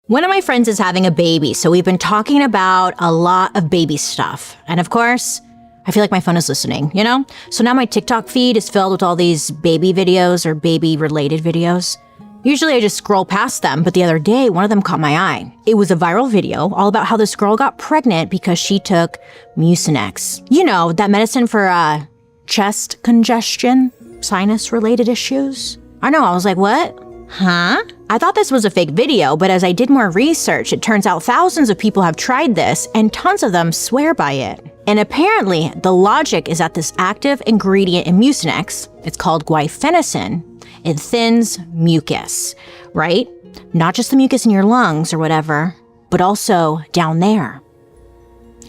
One of my friends is having a baby, so we've been talking about a lot of baby stuff. And of course, I feel like my phone is listening, you know? So now my TikTok feed is filled with all these baby videos or baby-related videos. Usually I just scroll past them, but the other day, one of them caught my eye. It was a viral video all about how this girl got pregnant because she took Mucinex. You know, that medicine for chest congestion, sinus-related issues. I know, I was like, what? Huh? I thought this was a fake video, but as I did more research, it turns out thousands of people have tried this, and tons of them swear by it. And apparently, the logic is that this active ingredient in Mucinex, it's called guaifenesin, it thins mucus, right? Not just the mucus in your lungs or whatever, but also down there,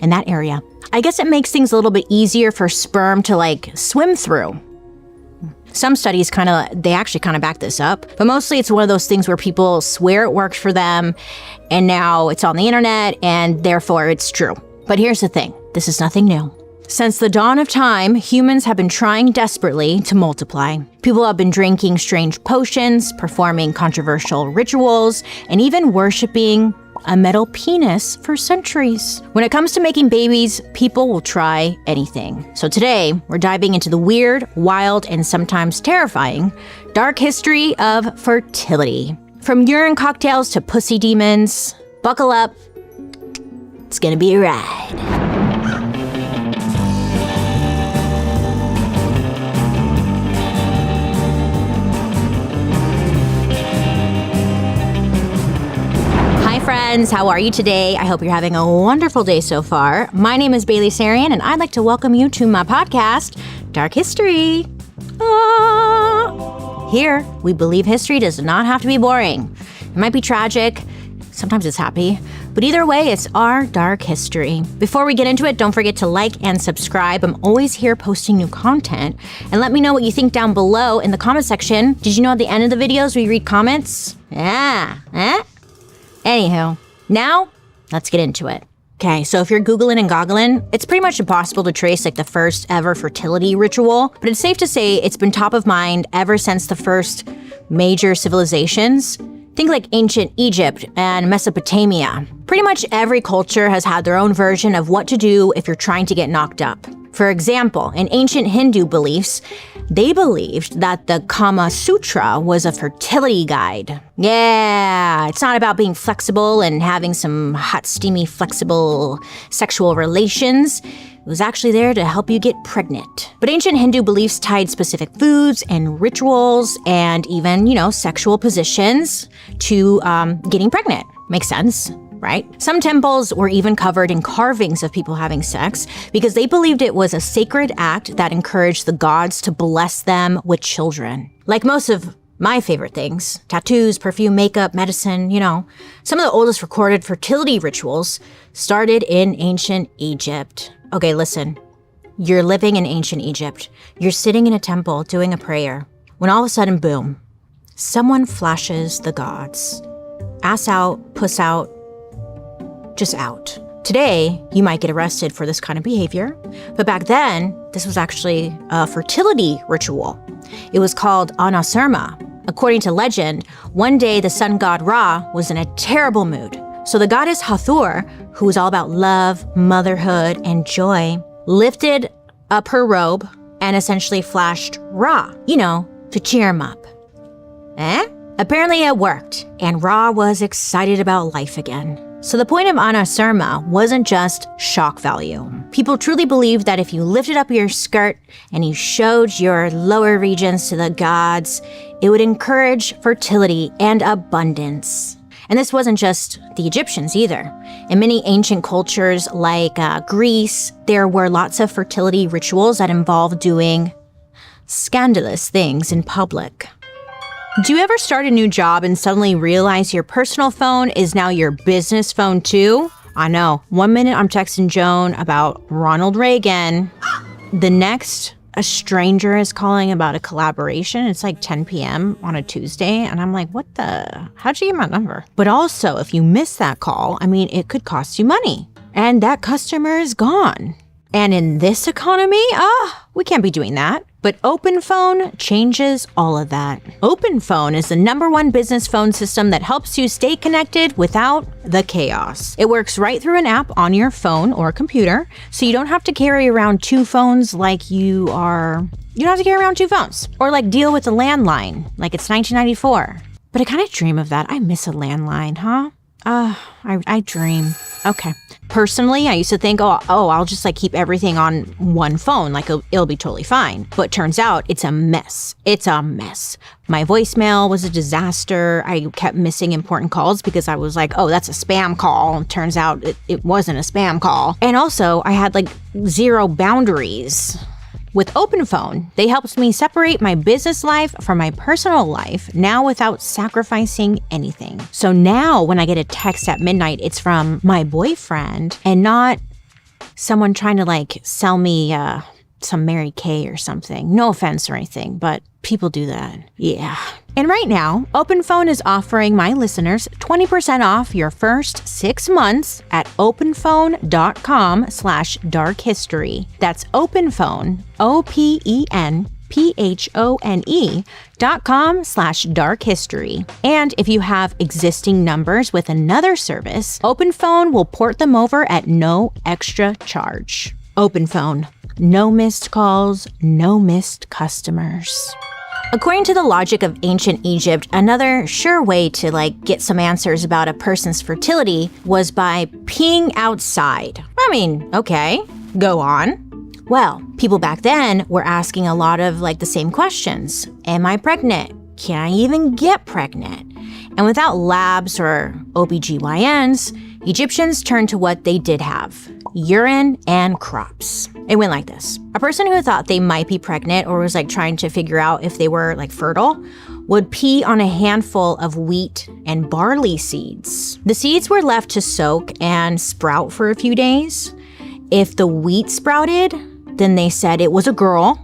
in that area. I guess it makes things a little bit easier for sperm to swim through. Some studies they actually back this up, but mostly it's one of those things where people swear it worked for them, and now it's on the internet, and therefore it's true. But here's the thing, this is nothing new. Since the dawn of time, humans have been trying desperately to multiply. People have been drinking strange potions, performing controversial rituals, and even worshiping a metal penis for centuries. When it comes to making babies, people will try anything. So today, we're diving into the weird, wild, and sometimes terrifying dark history of fertility. From urine cocktails to pussy demons, buckle up. It's gonna be a ride. Friends, how are you today? I hope you're having a wonderful day so far. My name is Bailey Sarian, and I'd like to welcome you to my podcast, Dark History. Here, we believe history does not have to be boring. It might be tragic, sometimes it's happy, but either way, it's our dark history. Before we get into it, don't forget to like and subscribe. I'm always here posting new content. And let me know what you think down below in the comment section. Did you know at the end of the videos we read comments? Yeah, Anywho, now let's get into it. Okay, so if you're Googling and goggling, it's pretty much impossible to trace the first ever fertility ritual, but it's safe to say it's been top of mind ever since the first major civilizations. Think like ancient Egypt and Mesopotamia. Pretty much every culture has had their own version of what to do if you're trying to get knocked up. For example, in ancient Hindu beliefs, they believed that the Kama Sutra was a fertility guide. Yeah, it's not about being flexible and having some hot, steamy, flexible sexual relations. It was actually there to help you get pregnant. But ancient Hindu beliefs tied specific foods and rituals and even, sexual positions to getting pregnant. Makes sense, right? Some temples were even covered in carvings of people having sex because they believed it was a sacred act that encouraged the gods to bless them with children. Like most of my favorite things, tattoos, perfume, makeup, medicine, some of the oldest recorded fertility rituals started in ancient Egypt. Okay, listen, you're living in ancient Egypt. You're sitting in a temple doing a prayer when all of a sudden, boom, someone flashes the gods. Ass out, puss out, just out. Today, you might get arrested for this kind of behavior, but back then, this was actually a fertility ritual. It was called anasurma. According to legend, one day the sun god Ra was in a terrible mood. So the goddess Hathor, who was all about love, motherhood, and joy, lifted up her robe and essentially flashed Ra, to cheer him up. Apparently it worked, and Ra was excited about life again. So the point of anasurma wasn't just shock value. People truly believed that if you lifted up your skirt and you showed your lower regions to the gods, it would encourage fertility and abundance. And this wasn't just the Egyptians either. In many ancient cultures like Greece, there were lots of fertility rituals that involved doing scandalous things in public. Do you ever start a new job and suddenly realize your personal phone is now your business phone too? I know. 1 minute I'm texting Joan about Ronald Reagan. The next, a stranger is calling about a collaboration. It's 10 p.m. on a Tuesday. And I'm like, how'd you get my number? But also, if you miss that call, it could cost you money. And that customer is gone. And in this economy, we can't be doing that. But OpenPhone changes all of that. OpenPhone is the #1 business phone system that helps you stay connected without the chaos. It works right through an app on your phone or computer, so you don't have to carry around 2 phones like you don't have to carry around 2 phones. Or like deal with a landline like it's 1994. But I kind of dream of that. I miss a landline, huh? I dream. Okay. Personally, I used to think, I'll just like keep everything on one phone, like it'll be totally fine. But turns out it's a mess. It's a mess. My voicemail was a disaster. I kept missing important calls because I was like, oh, that's a spam call. And turns out it wasn't a spam call. And also I had like 0 boundaries. With OpenPhone, they helped me separate my business life from my personal life, now without sacrificing anything. So now when I get a text at midnight, it's from my boyfriend and not someone trying to like sell me some Mary Kay or something. No offense or anything, but people do that. Yeah. And right now, OpenPhone is offering my listeners 20% off your first 6 months at openphone.com/darkhistory. That's OpenPhone, OpenPhone.com/darkhistory. And if you have existing numbers with another service, OpenPhone will port them over at no extra charge. OpenPhone. No missed calls, no missed customers. According to the logic of ancient Egypt, another sure way to get some answers about a person's fertility was by peeing outside. I mean, okay, go on. Well, people back then were asking a lot of the same questions. Am I pregnant? Can I even get pregnant? And without labs or OBGYNs, Egyptians turned to what they did have: urine and crops. It went like this. A person who thought they might be pregnant or was trying to figure out if they were fertile would pee on a handful of wheat and barley seeds. The seeds were left to soak and sprout for a few days. If the wheat sprouted, then they said it was a girl.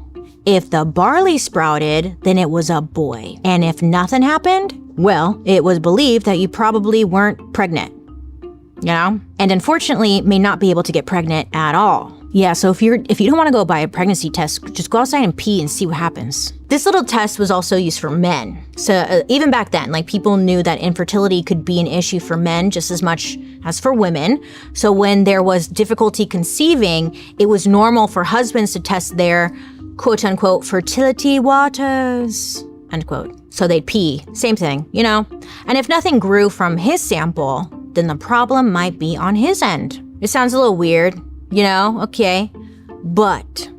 If the barley sprouted, then it was a boy. And if nothing happened, well, it was believed that you probably weren't pregnant. And unfortunately may not be able to get pregnant at all. Yeah, so if you don't want to go buy a pregnancy test, just go outside and pee and see what happens. This little test was also used for men. So even back then, people knew that infertility could be an issue for men just as much as for women. So when there was difficulty conceiving, it was normal for husbands to test their quote unquote fertility waters, unquote. So they'd pee, same thing, And if nothing grew from his sample, then the problem might be on his end. It sounds a little weird, okay. But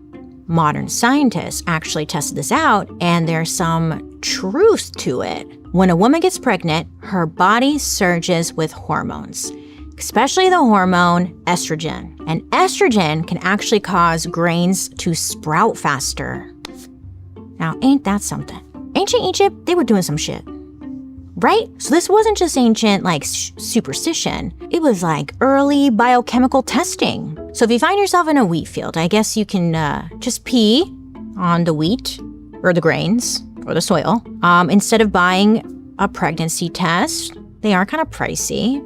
modern scientists actually tested this out, and there's some truth to it. When a woman gets pregnant, her body surges with hormones, especially the hormone estrogen. And estrogen can actually cause grains to sprout faster. Now, ain't that something? Ancient Egypt, they were doing some shit. Right? So this wasn't just ancient superstition. It was early biochemical testing. So if you find yourself in a wheat field, I guess you can just pee on the wheat or the grains or the soil. Instead of buying a pregnancy test, they are kind of pricey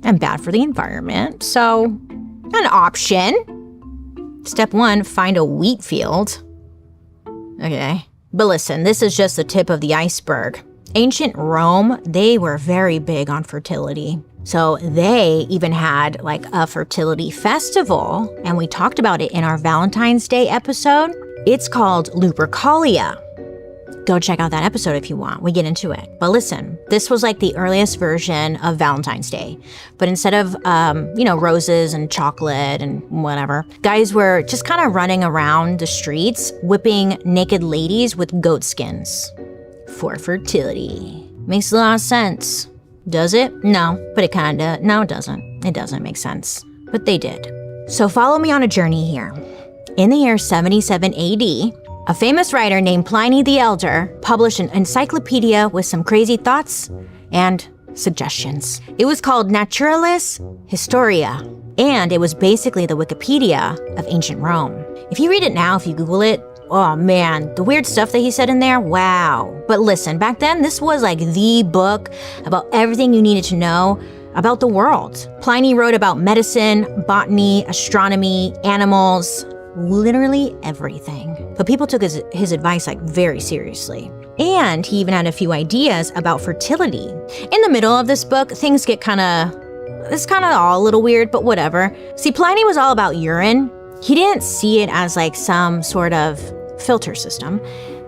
and bad for the environment. So an option. Step 1, find a wheat field. Okay. But listen, this is just the tip of the iceberg. Ancient Rome, they were very big on fertility. So they even had a fertility festival, and we talked about it in our Valentine's Day episode. It's called Lupercalia. Go check out that episode if you want. We get into it. But listen, this was the earliest version of Valentine's Day. But instead of, roses and chocolate and whatever, guys were just kind of running around the streets, whipping naked ladies with goat skins. For fertility. Makes a lot of sense. Does it? No, but it kinda, no it doesn't. It doesn't make sense. But they did. So follow me on a journey here. In the year 77 AD, a famous writer named Pliny the Elder published an encyclopedia with some crazy thoughts and suggestions. It was called Naturalis Historia, and it was basically the Wikipedia of ancient Rome. If you read it now, if you Google it, oh man, the weird stuff that he said in there, wow. But listen, back then, this was the book about everything you needed to know about the world. Pliny wrote about medicine, botany, astronomy, animals, literally everything. but people took his advice like very seriously. And he even had a few ideas about fertility. In the middle of this book, things get it's kind of all a little weird, but whatever. See, Pliny was all about urine. He didn't see it as like some sort of filter system.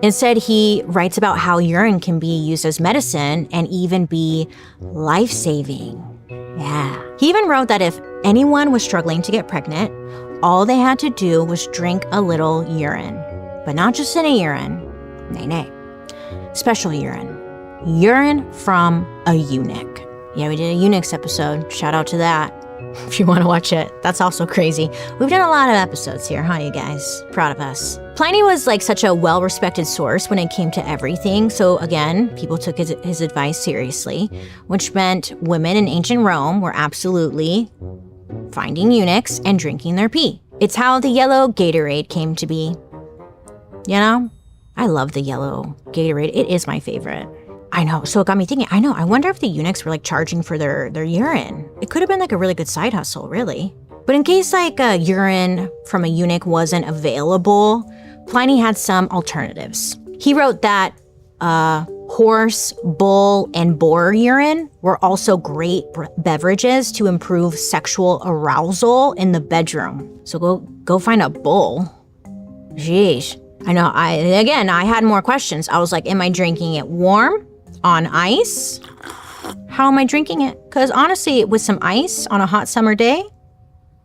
Instead, he writes about how urine can be used as medicine and even be life-saving. Yeah. He even wrote that if anyone was struggling to get pregnant, all they had to do was drink a little urine. But not just any urine. Nay. Special urine. Urine from a eunuch. Yeah, we did a eunuchs episode. Shout out to that. If you want to watch it. That's also crazy. We've done a lot of episodes here, huh, you guys? Proud of us. Pliny was like such a well-respected source when it came to everything. So again, people took his advice seriously, which meant women in ancient Rome were absolutely finding eunuchs and drinking their pee. It's how the yellow Gatorade came to be. You know? I love the yellow Gatorade. It is my favorite. I know. So it got me thinking, I wonder if the eunuchs were like charging for their urine. It could have been like a really good side hustle, really. But in case like urine from a eunuch wasn't available, Pliny had some alternatives. He wrote that horse, bull, and boar urine were also great beverages to improve sexual arousal in the bedroom. So go find a bull. Jeez. I know, I had more questions. I was like, am I drinking it warm? On ice? How am I drinking it? Because honestly, with some ice on a hot summer day,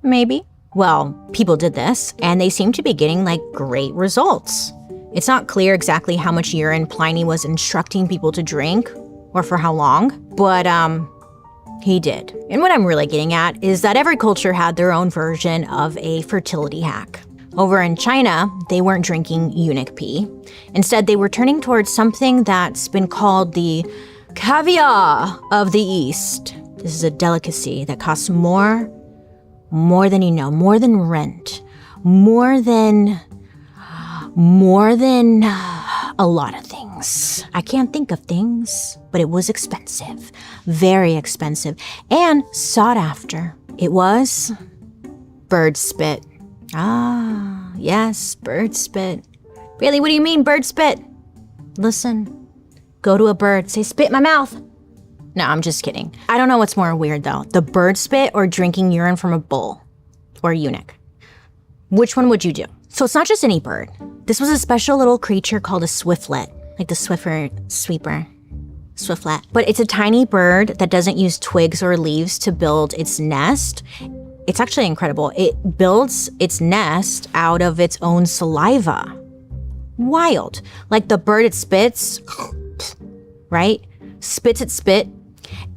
maybe. Well, people did this, and they seem to be getting like great results. It's not clear exactly how much urine Pliny was instructing people to drink, or for how long, but he did. And what I'm really getting at is that every culture had their own version of a fertility hack. Over in China, they weren't drinking eunuch pee. Instead, they were turning towards something that's been called the caviar of the East. This is a delicacy that costs more than you know, more than rent, more than a lot of things. I can't think of things, but it was expensive, very expensive, and sought after. It was bird spit. Ah, yes, bird spit. Really, what do you mean, bird spit? Listen, go to a bird, say, spit in my mouth. No, I'm just kidding. I don't know what's more weird, though, the bird spit or drinking urine from a bull or eunuch. Which one would you do? So it's not just any bird. This was a special little creature called a swiftlet, like the sweeper. Swiftlet. But it's a tiny bird that doesn't use twigs or leaves to build its nest. It's actually incredible. It builds its nest out of its own saliva. Wild. Like the bird, it spits, right? Spits its spit,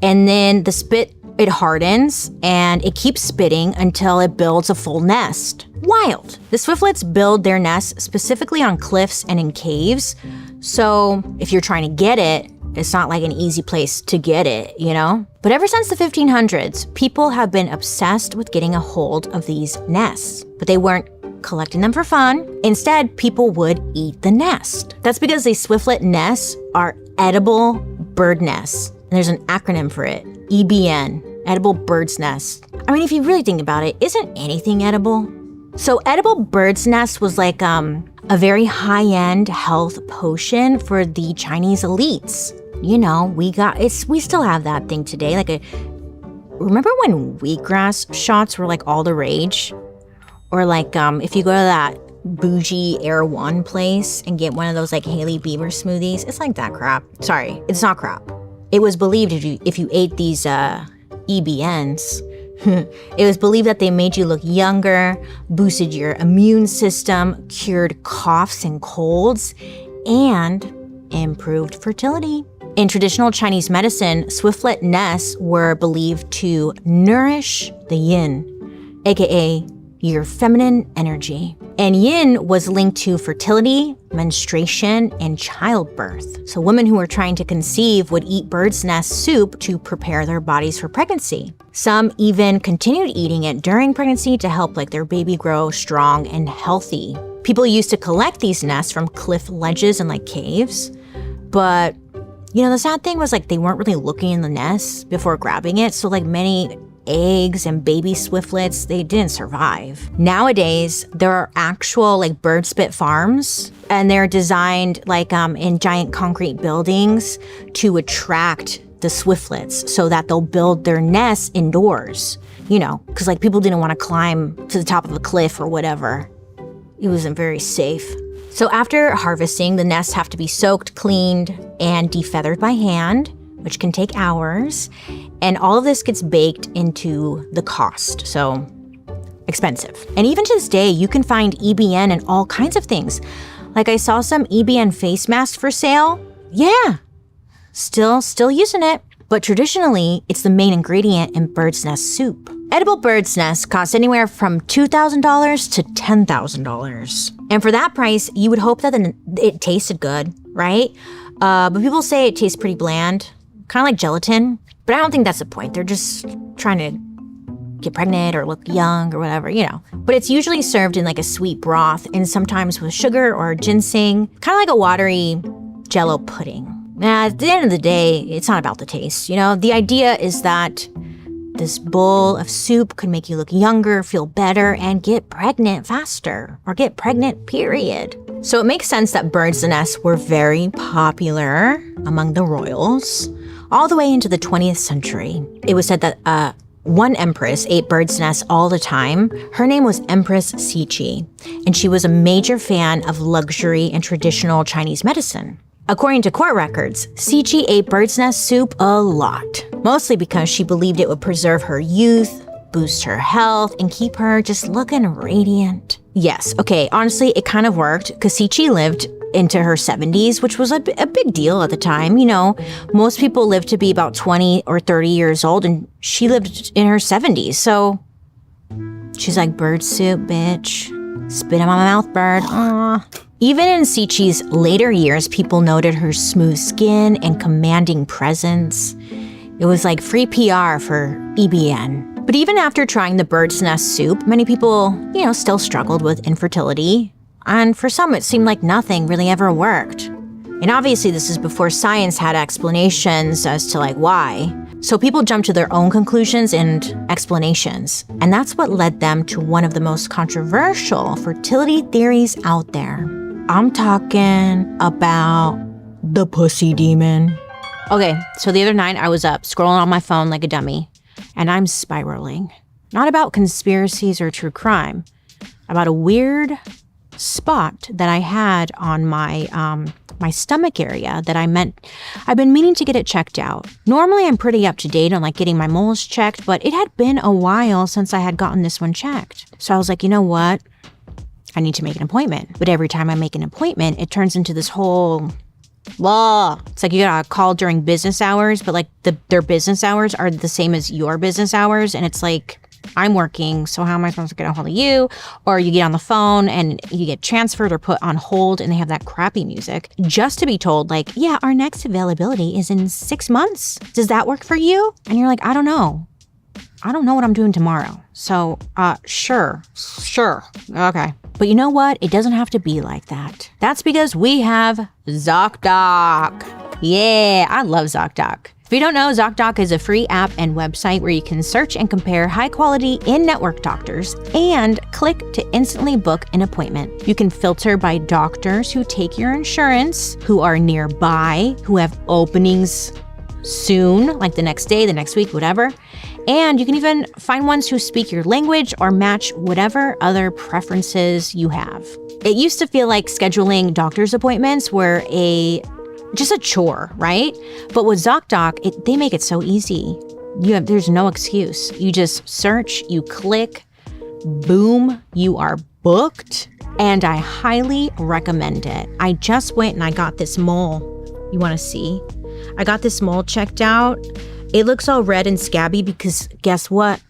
and then the spit, it hardens, and it keeps spitting until it builds a full nest. Wild. The swiftlets build their nests specifically on cliffs and in caves, so if you're trying to get it, it's not like an easy place to get it, you know? But ever since the 1500s, people have been obsessed with getting a hold of these nests. But they weren't collecting them for fun. Instead, people would eat the nest. That's because these swiftlet nests are edible bird nests. And there's an acronym for it, EBN, edible bird's nest. I mean, if you really think about it, isn't anything edible? So edible bird's nest was like a very high-end health potion for the Chinese elites. You know, we still have that thing today. Remember when wheatgrass shots were like all the rage? Or like if you go to that bougie Air One place and get one of those like Hailey Bieber smoothies, it's like that crap. Sorry, it's not crap. It was believed if you ate these EBNs, it was believed that they made you look younger, boosted your immune system, cured coughs and colds, and improved fertility. In traditional Chinese medicine, swiftlet nests were believed to nourish the yin, aka your feminine energy. And yin was linked to fertility, menstruation, and childbirth. So women who were trying to conceive would eat bird's nest soup to prepare their bodies for pregnancy. Some even continued eating it during pregnancy to help their baby grow strong and healthy. People used to collect these nests from cliff ledges and caves, but the sad thing was they weren't really looking in the nest before grabbing it, so many eggs and baby swiftlets, they didn't survive. Nowadays, there are actual like bird spit farms, and they're designed like in giant concrete buildings to attract the swiftlets so that they'll build their nests indoors, you know, because like people didn't want to climb to the top of a cliff or whatever. It wasn't very safe. So after harvesting, the nests have to be soaked, cleaned, and defeathered by hand, which can take hours. And all of this gets baked into the cost, so expensive. And even to this day, you can find EBN in all kinds of things. Like I saw some EBN face masks for sale. Yeah, still using it. But traditionally, it's the main ingredient in bird's nest soup. Edible bird's nests cost anywhere from $2,000 to $10,000. And for that price, you would hope that it tasted good, right? But people say it tastes pretty bland, kind of like gelatin. But I don't think that's the point. They're just trying to get pregnant or look young or whatever, you know. But it's usually served in like a sweet broth and sometimes with sugar or ginseng, kind of like a watery Jell-O pudding. At the end of the day, it's not about the taste, you know? The idea is that this bowl of soup could make you look younger, feel better, and get pregnant faster, or get pregnant, period. So it makes sense that bird's nests were very popular among the royals all the way into the 20th century. It was said that one empress ate bird's nests all the time. Her name was Empress Cici, and she was a major fan of luxury and traditional Chinese medicine. According to court records, Cici ate bird's nest soup a lot, mostly because she believed it would preserve her youth, boost her health, and keep her just looking radiant. Yes, okay, honestly, it kind of worked, because Cici lived into her 70s, which was a big deal at the time. You know, most people lived to be about 20 or 30 years old, and she lived in her 70s, so she's like, bird soup, bitch. Spit in my mouth, bird. Aww. Even in Cici's later years, people noted her smooth skin and commanding presence. It was like free PR for EBN. But even after trying the bird's nest soup, many people, you know, still struggled with infertility. And for some, it seemed like nothing really ever worked. And obviously, this is before science had explanations as to like why. So people jumped to their own conclusions and explanations. And that's what led them to one of the most controversial fertility theories out there. I'm talking about the pussy demon. Okay, so the other night I was up scrolling on my phone like a dummy, and I'm spiraling. Not about conspiracies or true crime, about a weird spot that I had on my my stomach area that I've been meaning to get it checked out. Normally I'm pretty up to date on like getting my moles checked, but it had been a while since I had gotten this one checked. So I was like, you know what? I need to make an appointment. But every time I make an appointment, it turns into this whole blah. It's like you gotta call during business hours, but like their business hours are the same as your business hours. And it's like, I'm working, so how am I supposed to get a hold of you? Or you get on the phone and you get transferred or put on hold and they have that crappy music just to be told like, yeah, our next availability is in 6 months. Does that work for you? And you're like, I don't know. I don't know what I'm doing tomorrow. So, sure. Okay. But you know what? It doesn't have to be like that. That's because we have ZocDoc. Yeah, I love ZocDoc. If you don't know, ZocDoc is a free app and website where you can search and compare high-quality in-network doctors and click to instantly book an appointment. You can filter by doctors who take your insurance, who are nearby, who have openings soon, like the next day, the next week, whatever. And you can even find ones who speak your language or match whatever other preferences you have. It used to feel like scheduling doctor's appointments were just a chore, right? But with ZocDoc, they make it so easy. There's no excuse. You just search, you click, boom, you are booked. And I highly recommend it. I just went and I got this mole. You want to see? I got this mole checked out. It looks all red and scabby because guess what?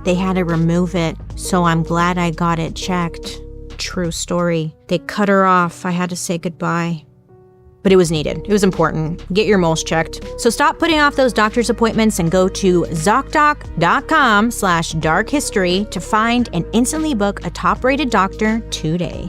They had to remove it. So I'm glad I got it checked. True story. They cut her off. I had to say goodbye. But it was needed. It was important. Get your moles checked. So stop putting off those doctor's appointments and go to ZocDoc.com/darkhistory to find and instantly book a top-rated doctor today.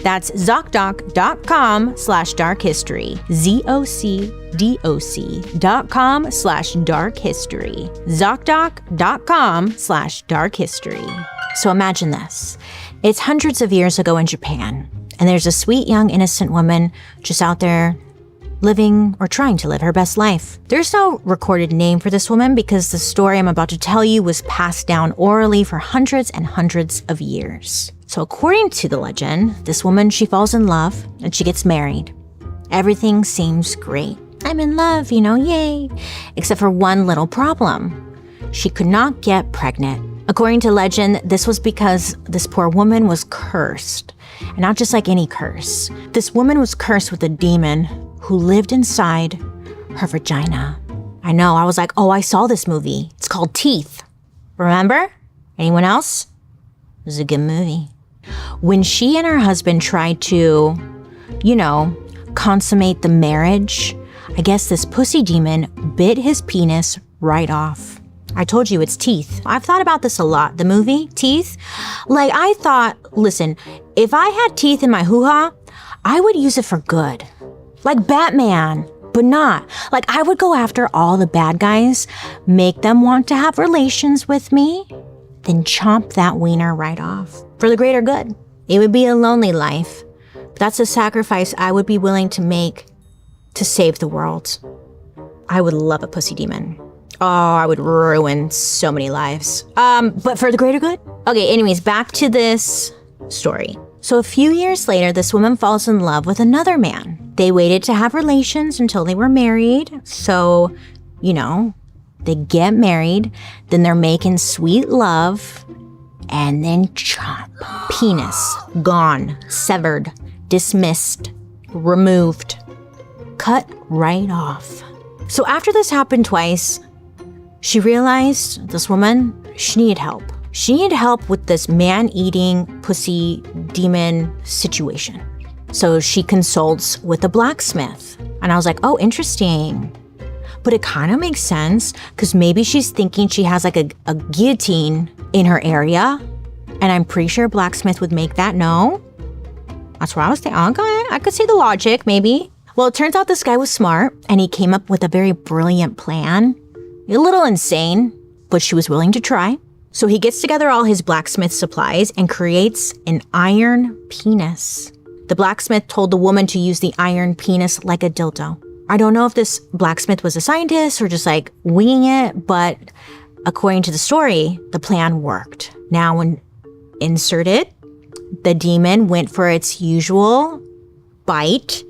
That's ZocDoc.com/darkhistory. ZocDoc.com/darkhistory. ZocDoc.com/darkhistory. So imagine this. It's hundreds of years ago in Japan, and there's a sweet young innocent woman just out there living or trying to live her best life. There's no recorded name for this woman because the story I'm about to tell you was passed down orally for hundreds and hundreds of years. So according to the legend, this woman, she falls in love and she gets married. Everything seems great. I'm in love, yay. Except for one little problem. She could not get pregnant. According to legend, this was because this poor woman was cursed. And not just like any curse. This woman was cursed with a demon who lived inside her vagina. I know, I was like, oh, I saw this movie. It's called Teeth. Remember? Anyone else? It was a good movie. When she and her husband tried to, consummate the marriage, I guess this pussy demon bit his penis right off. I told you it's Teeth. I've thought about this a lot. The movie, Teeth. Like, I thought, listen, if I had teeth in my hoo-ha, I would use it for good. Like Batman, but not. Like, I would go after all the bad guys, make them want to have relations with me, then chomp that wiener right off. For the greater good. It would be a lonely life, but that's a sacrifice I would be willing to make to save the world. I would love a pussy demon. Oh, I would ruin so many lives. But for the greater good? Okay, anyways, back to this story. So a few years later, this woman falls in love with another man. They waited to have relations until they were married. So, they get married, then they're making sweet love, and then chomp. Penis, gone, severed, dismissed, removed, cut right off. So after this happened twice, she realized, this woman, she needed help. She needed help with this man-eating pussy demon situation. So she consults with a blacksmith. And I was like, oh, interesting. But it kind of makes sense because maybe she's thinking she has like a guillotine in her area. And I'm pretty sure a blacksmith would make that no. That's where I was thinking, okay, I could see the logic, maybe. Well, it turns out this guy was smart and he came up with a very brilliant plan. A little insane, but she was willing to try. So he gets together all his blacksmith supplies and creates an iron penis. The blacksmith told the woman to use the iron penis like a dildo. I don't know if this blacksmith was a scientist or just like winging it, but according to the story, the plan worked. Now when inserted, the demon went for its usual bite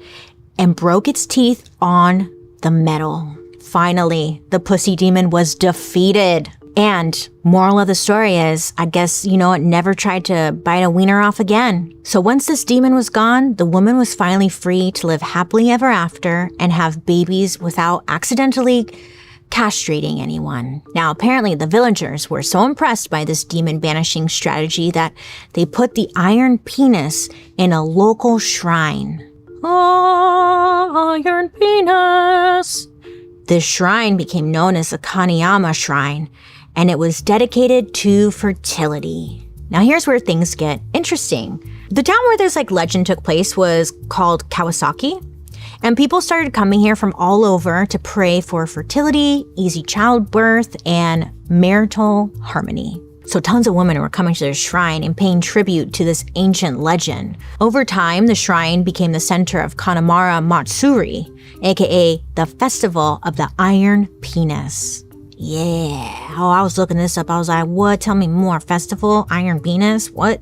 and broke its teeth on the metal. Finally, the pussy demon was defeated. And moral of the story is, I guess, it never tried to bite a wiener off again. So once this demon was gone, the woman was finally free to live happily ever after and have babies without accidentally castrating anyone. Now, apparently the villagers were so impressed by this demon banishing strategy that they put the iron penis in a local shrine. Oh, iron penis! This shrine became known as the Kaneyama Shrine, and it was dedicated to fertility. Now here's where things get interesting. The town where this legend took place was called Kawasaki, and people started coming here from all over to pray for fertility, easy childbirth, and marital harmony. So tons of women were coming to their shrine and paying tribute to this ancient legend. Over time, the shrine became the center of Kanamara Matsuri, aka the Festival of the Iron Penis. Yeah. Oh, I was looking this up. I was like, what? Tell me more. Festival? Iron Penis? What?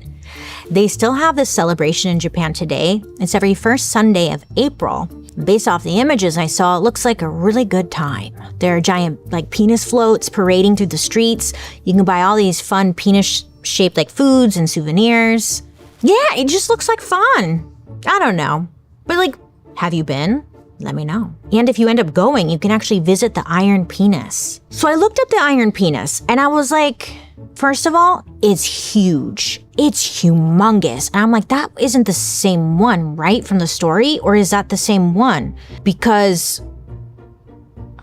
They still have this celebration in Japan today. It's every first Sunday of April. Based off the images I saw, it looks like a really good time. There are giant penis floats parading through the streets. You can buy all these fun penis-shaped foods and souvenirs. Yeah, it just looks like fun. I don't know. But have you been? Let me know. And if you end up going, you can actually visit the Iron Penis. So I looked up the Iron Penis and I was like, first of all, it's huge. It's humongous. And I'm like, that isn't the same one, right? From the story? Or is that the same one? Because,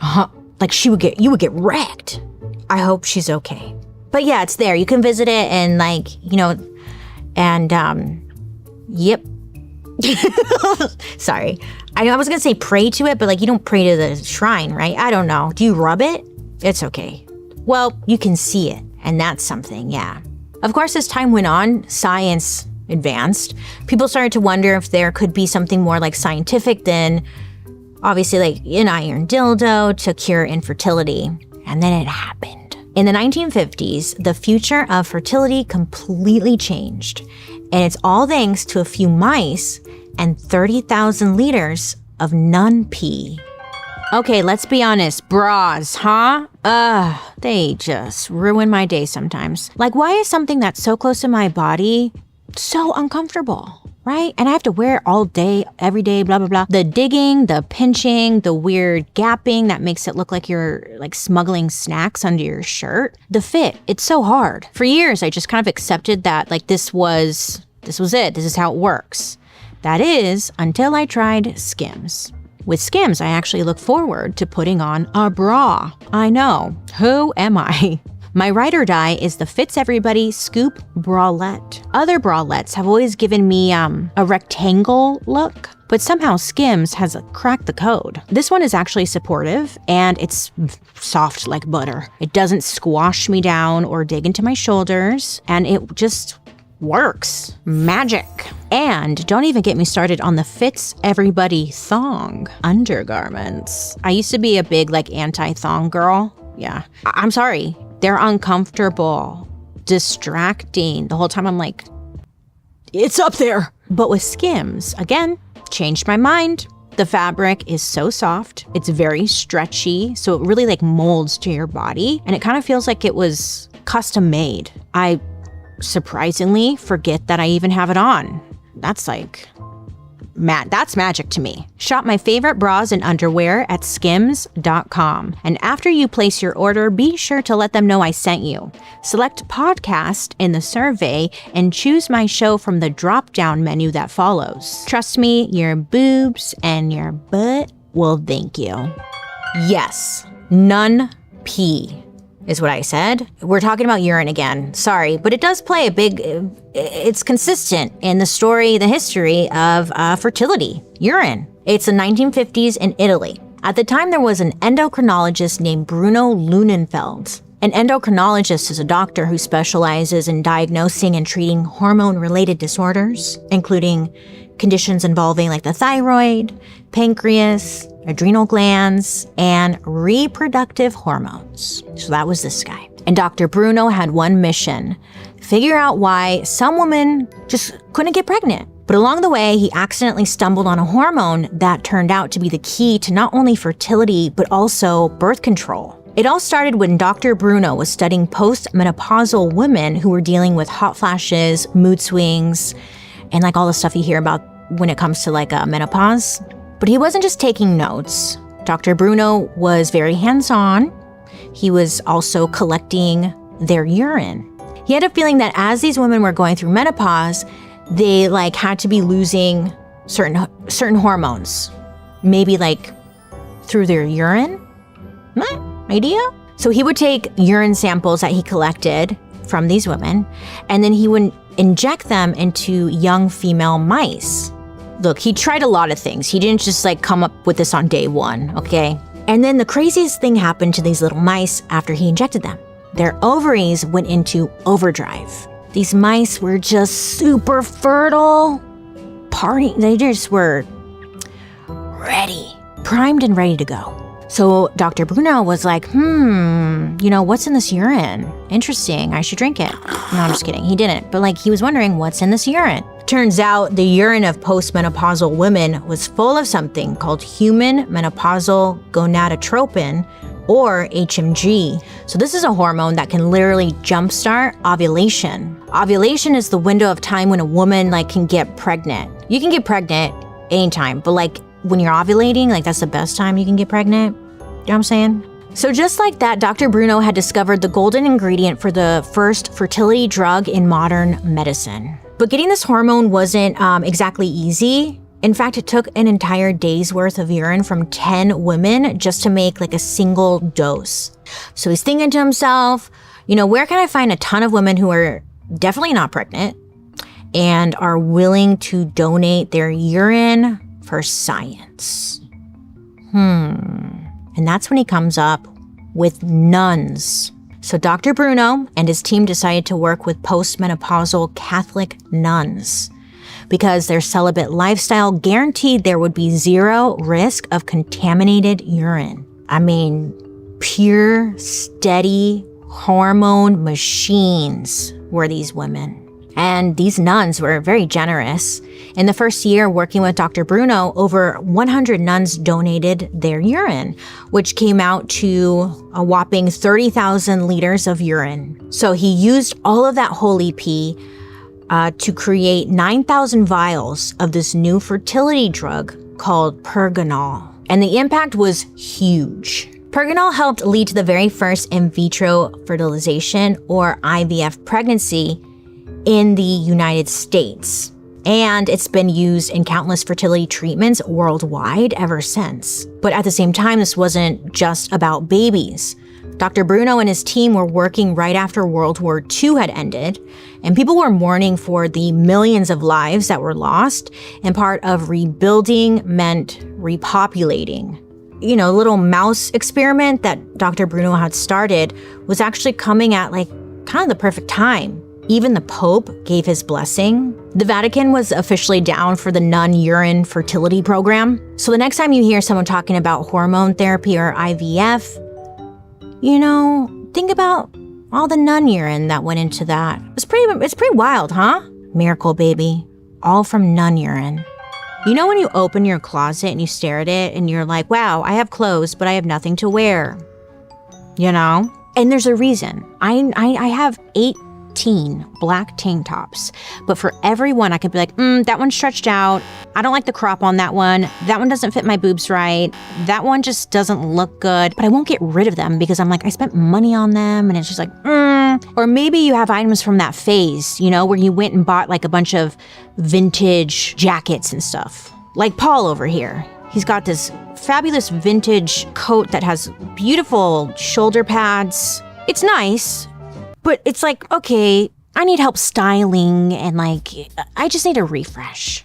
you would get wrecked. I hope she's okay. But yeah, it's there. You can visit it and yep. Sorry. I was gonna say pray to it, but like you don't pray to the shrine, right? I don't know. Do you rub it? It's okay. Well, you can see it, and that's something, yeah. Of course, as time went on, science advanced. People started to wonder if there could be something more like scientific than obviously like an iron dildo to cure infertility. And then it happened. In the 1950s, the future of fertility completely changed. And it's all thanks to a few mice and 30,000 liters of nun pee. Okay, let's be honest, bras, huh? They just ruin my day sometimes. Like, why is something that's so close to my body so uncomfortable, right? And I have to wear it all day, every day, blah, blah, blah. The digging, the pinching, the weird gapping that makes it look like you're like smuggling snacks under your shirt. The fit, it's so hard. For years, I just kind of accepted that like this was it. This is how it works. That is, until I tried Skims. With Skims, I actually look forward to putting on a bra. I know, who am I? My ride or die is the Fits Everybody Scoop Bralette. Other bralettes have always given me a rectangle look, but somehow Skims has cracked the code. This one is actually supportive and it's soft like butter. It doesn't squash me down or dig into my shoulders, and it just works. Magic. And don't even get me started on the Fits Everybody thong undergarments. I used to be a big like anti-thong girl. Yeah. I'm sorry. They're uncomfortable, distracting. The whole time I'm like, it's up there. But with Skims, again, changed my mind. The fabric is so soft. It's very stretchy. So it really like molds to your body. And it kind of feels like it was custom made. I surprisingly forget that I even have it on. That's like, that's magic to me. Shop my favorite bras and underwear at skims.com. And after you place your order, be sure to let them know I sent you. Select podcast in the survey and choose my show from the drop-down menu that follows. Trust me, your boobs and your butt will thank you. Yes, nun pee is what I said. We're talking about urine again. Sorry, but it does play a big, it's consistent in the story, the history of fertility, urine. It's the 1950s in Italy. At the time, there was an endocrinologist named Bruno Lunenfeld. An endocrinologist is a doctor who specializes in diagnosing and treating hormone-related disorders, including conditions involving like the thyroid, pancreas, adrenal glands, and reproductive hormones. So that was this guy. And Dr. Bruno had one mission: figure out why some women just couldn't get pregnant. But along the way, he accidentally stumbled on a hormone that turned out to be the key to not only fertility, but also birth control. It all started when Dr. Bruno was studying post-menopausal women who were dealing with hot flashes, mood swings, and like all the stuff you hear about when it comes to like menopause. But he wasn't just taking notes. Dr. Bruno was very hands-on. He was also collecting their urine. He had a feeling that as these women were going through menopause, they like had to be losing certain hormones, maybe like through their urine. Idea? So he would take urine samples that he collected from these women, and then he would inject them into young female mice. Look, he tried a lot of things. He didn't just like come up with this on day one, okay? And then the craziest thing happened to these little mice after he injected them. Their ovaries went into overdrive. These mice were just super fertile. They just were ready, primed and ready to go. So Dr. Bruno was like, what's in this urine? Interesting, I should drink it. No, I'm just kidding, he didn't. But like, he was wondering what's in this urine. Turns out the urine of postmenopausal women was full of something called human menopausal gonadotropin, or HMG. So this is a hormone that can literally jumpstart ovulation. Ovulation is the window of time when a woman like can get pregnant. You can get pregnant anytime, but like when you're ovulating, like that's the best time you can get pregnant. You know what I'm saying? So just like that, Dr. Bruno had discovered the golden ingredient for the first fertility drug in modern medicine. But getting this hormone wasn't exactly easy. In fact, it took an entire day's worth of urine from 10 women just to make like a single dose. So he's thinking to himself, where can I find a ton of women who are definitely not pregnant and are willing to donate their urine for science. And that's when he comes up with nuns. So Dr. Bruno and his team decided to work with postmenopausal Catholic nuns because their celibate lifestyle guaranteed there would be zero risk of contaminated urine. I mean, pure, steady, hormone machines were these women. And these nuns were very generous. In the first year working with Dr. Bruno, over 100 nuns donated their urine, which came out to a whopping 30,000 liters of urine. So he used all of that holy pee to create 9,000 vials of this new fertility drug called Pergonal. And the impact was huge. Pergonal helped lead to the very first in vitro fertilization, or IVF pregnancy, in the United States. And it's been used in countless fertility treatments worldwide ever since. But at the same time, this wasn't just about babies. Dr. Bruno and his team were working right after World War II had ended, and people were mourning for the millions of lives that were lost, and part of rebuilding meant repopulating. You know, little mouse experiment that Dr. Bruno had started was actually coming at kind of the perfect time. Even the Pope gave his blessing. The Vatican was officially down for the nun urine fertility program. So the next time you hear someone talking about hormone therapy or IVF, think about all the nun urine that went into that. It's pretty wild, huh? Miracle baby, all from nun urine. You know when you open your closet and you stare at it and you're like, wow, I have clothes, but I have nothing to wear. And there's a reason. I have 18 black tank tops, but for every one I could be like, that one's stretched out. I don't like the crop on that one. That one doesn't fit my boobs right. That one just doesn't look good, but I won't get rid of them because I'm like, I spent money on them and it's just like, Or maybe you have items from that phase, where you went and bought a bunch of vintage jackets and stuff. Like Paul over here. He's got this fabulous vintage coat that has beautiful shoulder pads. It's nice. But it's like, okay, I need help styling and I just need a refresh.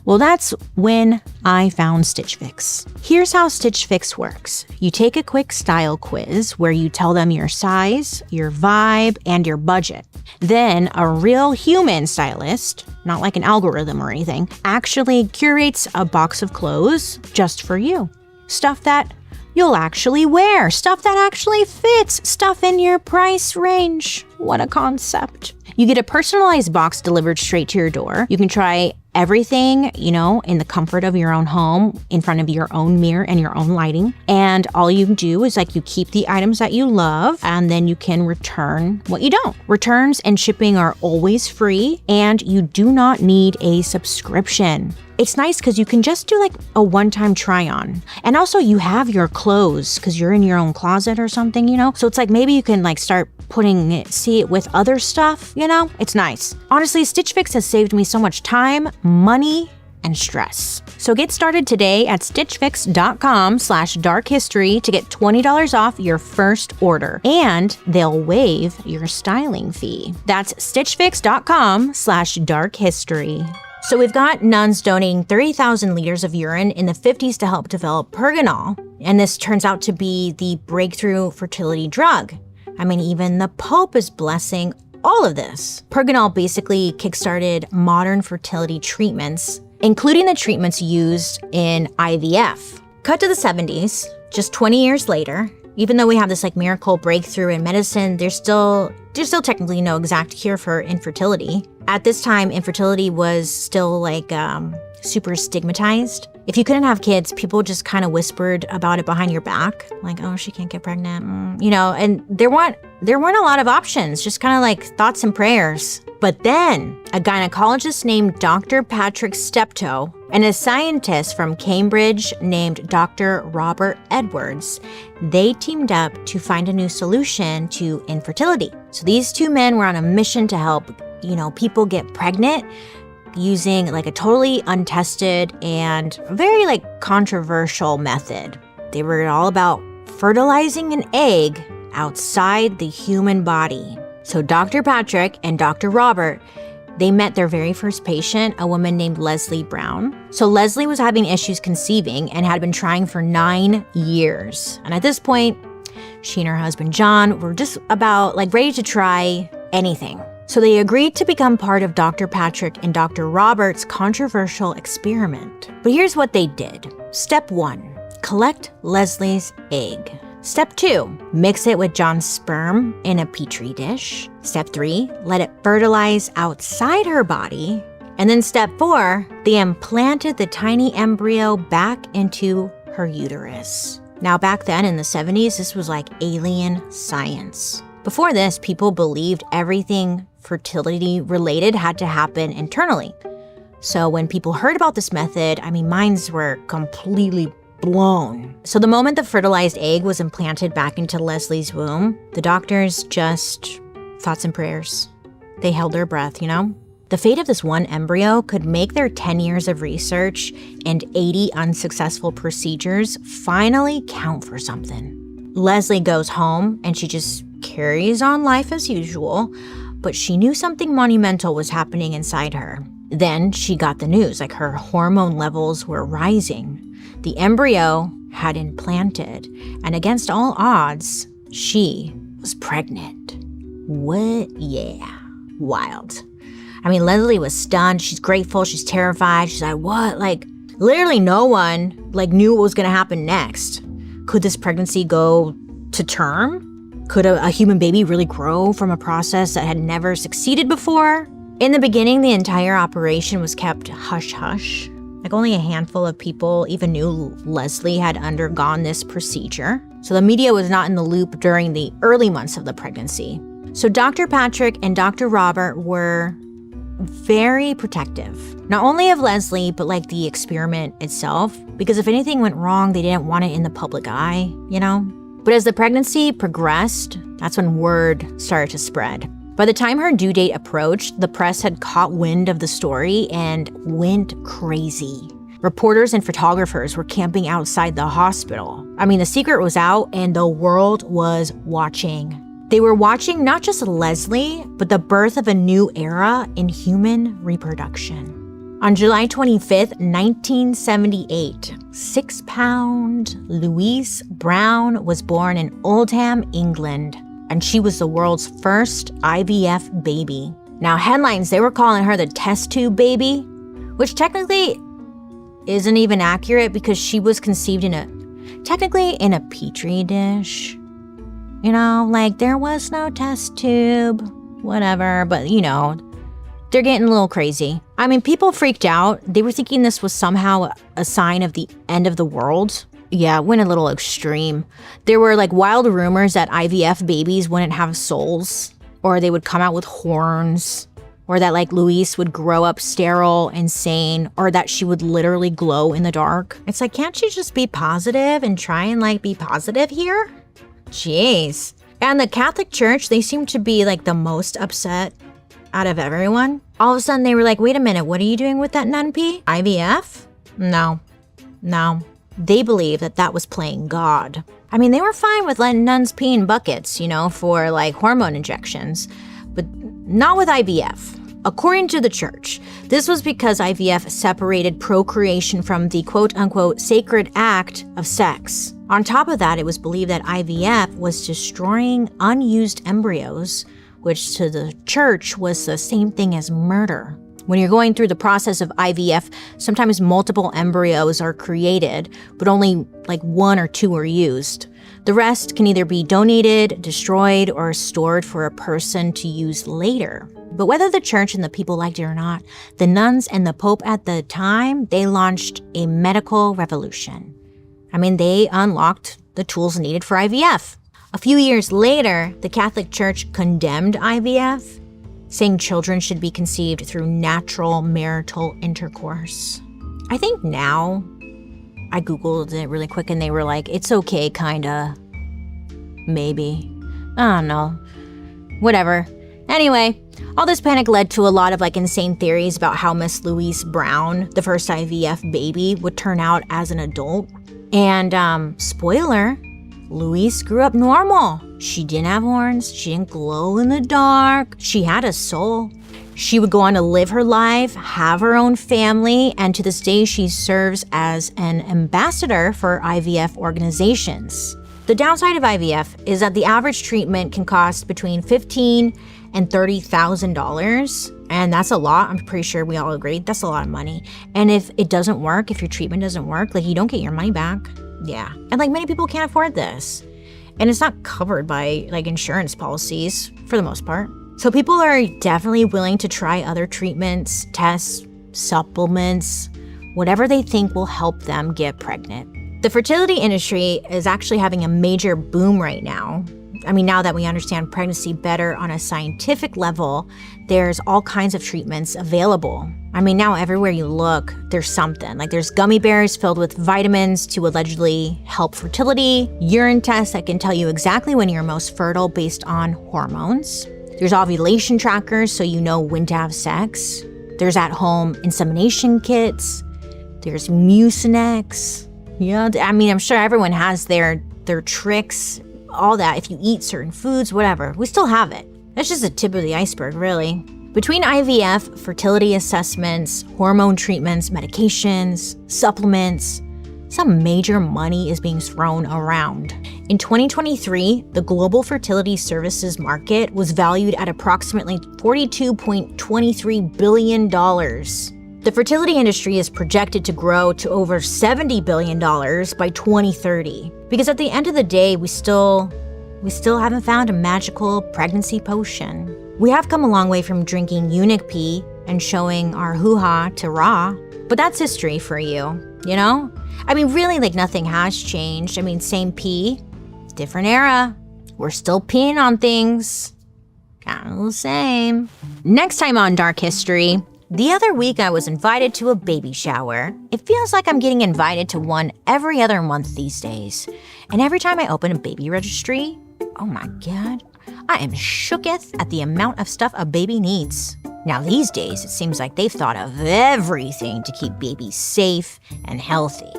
Well, that's when I found Stitch Fix. Here's how Stitch Fix works. You take a quick style quiz where you tell them your size, your vibe, and your budget. Then a real human stylist, not like an algorithm or anything, actually curates a box of clothes just for you. Stuff that you'll actually wear, stuff that actually fits, stuff in your price range. What a concept. You get a personalized box delivered straight to your door. You can try everything, in the comfort of your own home, in front of your own mirror and your own lighting. And all you do is you keep the items that you love, and then you can return what you don't. Returns and shipping are always free, and you do not need a subscription. It's nice because you can just do a one-time try-on. And also you have your clothes because you're in your own closet or something, So it's maybe you can start see it with other stuff, It's nice. Honestly, Stitch Fix has saved me so much time, money, and stress. So get started today at stitchfix.com/darkhistory to get $20 off your first order, and they'll waive your styling fee. That's stitchfix.com/darkhistory. So we've got nuns donating 30,000 liters of urine in the 50s to help develop Pergonal, and this turns out to be the breakthrough fertility drug. I mean, even the Pope is blessing all of this. Pergonal basically kickstarted modern fertility treatments, including the treatments used in IVF. Cut to the 70s, just 20 years later, even though we have this miracle breakthrough in medicine, there's still technically no exact cure for infertility. At this time, infertility was still super stigmatized. If you couldn't have kids, people just kind of whispered about it behind your back, oh, she can't get pregnant, and there weren't a lot of options, just kind of thoughts and prayers. But then a gynecologist named Dr. Patrick Steptoe and a scientist from Cambridge named Dr. Robert Edwards, they teamed up to find a new solution to infertility. So these two men were on a mission to help, people get pregnant using a totally untested and very controversial method. They were all about fertilizing an egg outside the human body. So Dr. Patrick and Dr. Robert, they met their very first patient, a woman named Leslie Brown. So Leslie was having issues conceiving and had been trying for 9 years. And at this point, she and her husband John were just about ready to try anything. So they agreed to become part of Dr. Patrick and Dr. Robert's controversial experiment. But here's what they did. Step 1, collect Leslie's egg. Step 2, mix it with John's sperm in a petri dish. Step 3, let it fertilize outside her body. And then step 4, they implanted the tiny embryo back into her uterus. Now back then in the 70s, this was like alien science. Before this, people believed everything fertility related had to happen internally. So when people heard about this method, minds were completely blown. So the moment the fertilized egg was implanted back into Leslie's womb, the doctors just thoughts and prayers. They held their breath, The fate of this one embryo could make their 10 years of research and 80 unsuccessful procedures finally count for something. Leslie goes home and she just carries on life as usual, but she knew something monumental was happening inside her. Then she got the news, her hormone levels were rising. The embryo had implanted, and against all odds, she was pregnant. What? Yeah. Wild. Leslie was stunned. She's grateful. She's terrified. She's like, what? Literally no one, knew what was going to happen next. Could this pregnancy go to term? Could a human baby really grow from a process that had never succeeded before? In the beginning, the entire operation was kept hush-hush. Only a handful of people even knew Leslie had undergone this procedure. So the media was not in the loop during the early months of the pregnancy. So Dr. Patrick and Dr. Robert were very protective, not only of Leslie, but the experiment itself, because if anything went wrong, they didn't want it in the public eye, But as the pregnancy progressed, that's when word started to spread. By the time her due date approached, the press had caught wind of the story and went crazy. Reporters and photographers were camping outside the hospital. The secret was out and the world was watching. They were watching not just Leslie, but the birth of a new era in human reproduction. On July 25th, 1978, 6-pound Louise Brown was born in Oldham, England. And she was the world's first IVF baby. Now, headlines, they were calling her the test tube baby, which technically isn't even accurate because she was conceived in a petri dish. There was no test tube, whatever, but they're getting a little crazy. People freaked out. They were thinking this was somehow a sign of the end of the world. Yeah, it went a little extreme. There were wild rumors that IVF babies wouldn't have souls, or they would come out with horns, or that Louise would grow up sterile, insane, or that she would literally glow in the dark. It's can't she just be positive and try and be positive here? Jeez. And the Catholic Church, they seemed to be the most upset out of everyone. All of a sudden they were wait a minute, what are you doing with that nun pee? IVF? No. They believed that was playing God. They were fine with letting nuns pee in buckets, for hormone injections, but not with IVF. According to the church, this was because IVF separated procreation from the quote-unquote sacred act of sex. On top of that, it was believed that IVF was destroying unused embryos, which to the church was the same thing as murder. When you're going through the process of IVF, sometimes multiple embryos are created, but only 1 or 2 are used. The rest can either be donated, destroyed, or stored for a person to use later. But whether the church and the people liked it or not, the nuns and the Pope at the time, they launched a medical revolution. They unlocked the tools needed for IVF. A few years later, the Catholic Church condemned IVF, saying children should be conceived through natural marital intercourse. I think now, I Googled it really quick and they were it's okay, kinda. Maybe. I don't know. Whatever. Anyway, all this panic led to a lot of insane theories about how Miss Louise Brown, the first IVF baby, would turn out as an adult. And, spoiler, Louise grew up normal. She didn't have horns. She didn't glow in the dark. She had a soul. She would go on to live her life, have her own family, and to this day, she serves as an ambassador for IVF organizations. The downside of IVF is that the average treatment can cost between $15,000 and $30,000. And that's a lot. I'm pretty sure we all agree. That's a lot of money. And if it doesn't work, if your treatment doesn't work, like you don't get your money back. Yeah. And like many people can't afford this. And it's not covered by like insurance policies for the most part. So people are definitely willing to try other treatments, tests, supplements, whatever they think will help them get pregnant. The fertility industry is actually having a major boom right now. I mean, now that we understand pregnancy better on a scientific level, there's all kinds of treatments available. I mean, now everywhere you look, there's something. Like there's gummy bears filled with vitamins to allegedly help fertility, urine tests that can tell you exactly when you're most fertile based on hormones. There's ovulation trackers so you know when to have sex. There's at-home insemination kits. There's Mucinex. Yeah, I mean, I'm sure everyone has their tricks, all that. If you eat certain foods, whatever, we still have it. That's just the tip of the iceberg, really. Between IVF, fertility assessments, hormone treatments, medications, supplements, some major money is being thrown around. In 2023, the global fertility services market was valued at approximately $42.23 billion. The fertility industry is projected to grow to over $70 billion by 2030. Because at the end of the day, we still haven't found a magical pregnancy potion. We have come a long way from drinking eunuch pee and showing our hoo-ha to Ra, but that's history for you, you know? I mean, really, like nothing has changed. I mean, same pee, different era. We're still peeing on things. Kind of the same. Next time on Dark History, the other week I was invited to a baby shower. It feels like I'm getting invited to one every other month these days. And every time I open a baby registry, oh my God, I am shooketh at the amount of stuff a baby needs. Now these days, it seems like they've thought of everything to keep babies safe and healthy.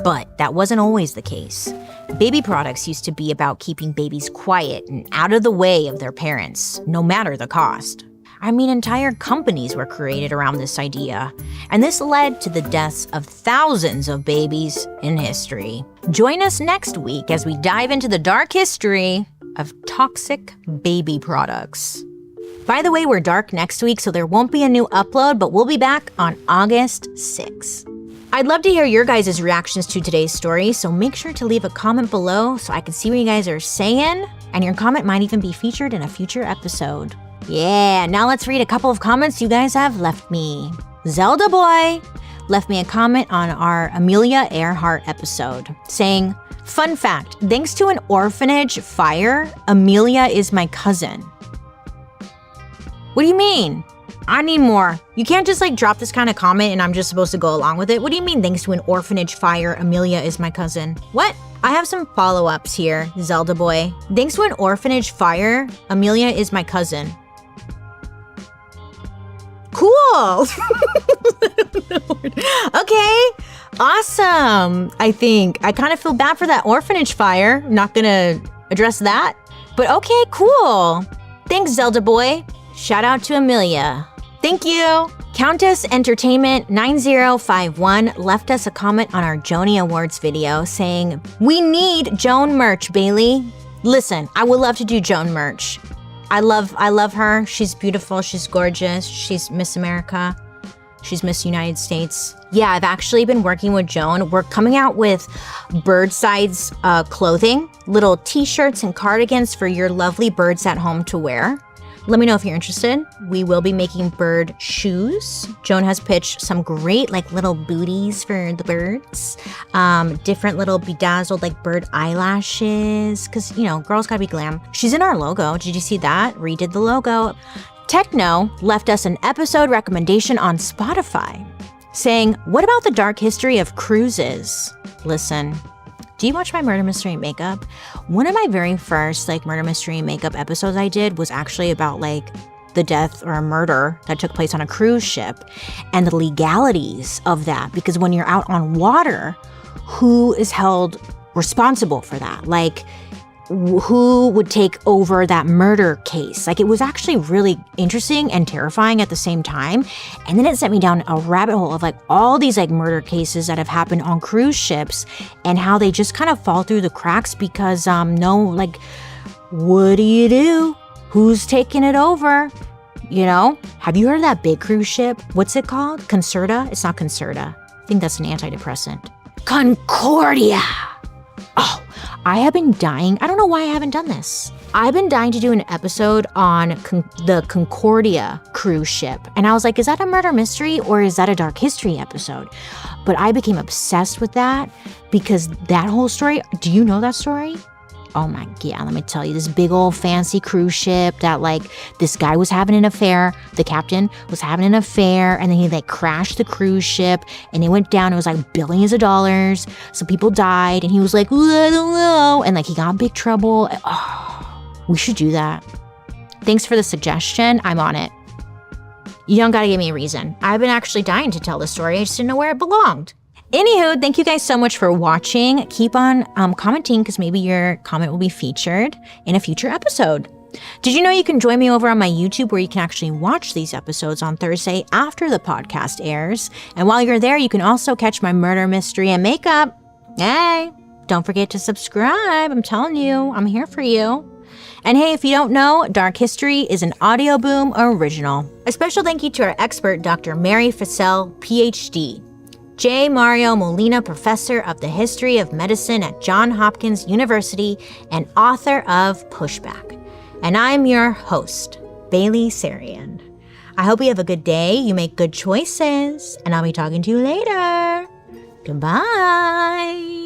But that wasn't always the case. Baby products used to be about keeping babies quiet and out of the way of their parents, no matter the cost. I mean, entire companies were created around this idea, and this led to the deaths of thousands of babies in history. Join us next week as we dive into the dark history of toxic baby products. By the way, we're dark next week, so there won't be a new upload, but we'll be back on August 6th. I'd love to hear your guys' reactions to today's story, so make sure to leave a comment below so I can see what you guys are saying, and your comment might even be featured in a future episode. Yeah, now let's read a couple of comments you guys have left me. Zelda Boy left me a comment on our Amelia Earhart episode saying, "Fun fact, thanks to an orphanage fire, Amelia is my cousin." What do you mean? I need more. You can't just like drop this kind of comment and I'm just supposed to go along with it. What do you mean thanks to an orphanage fire, Amelia is my cousin? What? I have some follow-ups here, Zelda Boy. Thanks to an orphanage fire, Amelia is my cousin. Cool. Okay, awesome. I think I kind of feel bad for that orphanage fire. I'm not gonna address that, but okay, cool. Thanks, Zelda Boy. Shout out to Amelia. Thank you. Countess Entertainment 9051 left us a comment on our Joni Awards video saying, "We need Joan merch, Bailey." Listen, I would love to do Joan merch. I love her. She's beautiful. She's gorgeous. She's Miss America. She's Miss United States. Yeah, I've actually been working with Joan. We're coming out with bird size clothing, little t-shirts and cardigans for your lovely birds at home to wear. Let me know if you're interested. We will be making bird shoes. Joan has pitched some great like little booties for the birds. Different little bedazzled like bird eyelashes. Cause you know, girls gotta be glam. She's in our logo. Did you see that? Redid the logo. Techno left us an episode recommendation on Spotify saying, "What about the dark history of cruises?" Listen. Do you watch my murder mystery makeup? One of my very first like murder mystery makeup episodes I did was actually about like the death or a murder that took place on a cruise ship and the legalities of that. Because when you're out on water, who is held responsible for that? Like who would take over that murder case. Like, it was actually really interesting and terrifying at the same time. And then it sent me down a rabbit hole of like all these like murder cases that have happened on cruise ships and how they just kind of fall through the cracks because what do you do? Who's taking it over? You know? Have you heard of that big cruise ship? What's it called? Concerta? It's not Concerta. I think that's an antidepressant. Concordia! Oh, I have been dying. I don't know why I haven't done this. I've been dying to do an episode on the Concordia cruise ship. And I was like, is that a murder mystery or is that a dark history episode? But I became obsessed with that because that whole story, do you know that story? Oh my God, let me tell you, this big old fancy cruise ship that like this guy was having an affair, the captain was having an affair, and then he like crashed the cruise ship and it went down. It was like billions of dollars. Some people died and he was like, I don't know. And like he got in big trouble. Oh, we should do that. Thanks for the suggestion. I'm on it. You don't gotta give me a reason. I've been actually dying to tell this story. I just didn't know where it belonged. Anywho, thank you guys so much for watching. Keep on commenting because maybe your comment will be featured in a future episode. Did you know you can join me over on my YouTube where you can actually watch these episodes on Thursday after the podcast airs? And while you're there, you can also catch my murder mystery and makeup. Hey, don't forget to subscribe. I'm telling you, I'm here for you. And hey, if you don't know, Dark History is an Audio Boom original. A special thank you to our expert, Dr. Mary Fassel, PhD. J. Mario Molina, Professor of the History of Medicine at Johns Hopkins University and author of Pushback. And I'm your host, Bailey Sarian. I hope you have a good day, you make good choices, and I'll be talking to you later. Goodbye.